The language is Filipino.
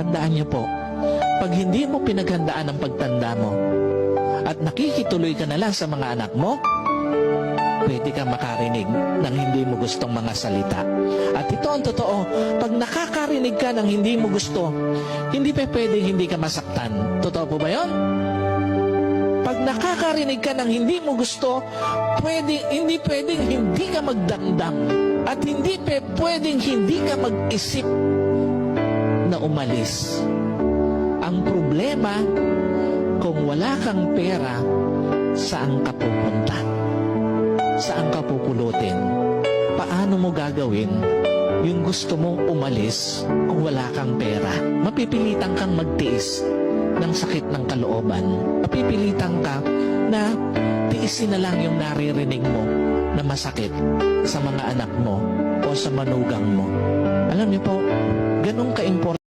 tandaan niyo po, pag hindi mo pinaghandaan ang pagtanda mo at nakikituloy ka na lang sa mga anak mo, pwede kang makarinig ng hindi mo gustong mga salita. At ito ang totoo, pag nakakarinig ka ng hindi mo gusto, hindi pa pwedeng hindi ka masaktan. Totoo po ba yun? Pag nakakarinig ka ng hindi mo gusto, hindi pwedeng hindi ka magdamdam. At hindi pwedeng hindi ka mag-isip na umalis. Ang problema, kung wala kang pera, saan ka pupunta? Saan ka pupulutin? Paano mo gagawin yung gusto mong umalis kung wala kang pera? Mapipilitan kang magtiis ng sakit ng kalooban. Mapipilitan ka na tiisin na lang yung naririnig mo na masakit sa mga anak mo o sa manugang mo. Alam niyo po, ganun ka-importante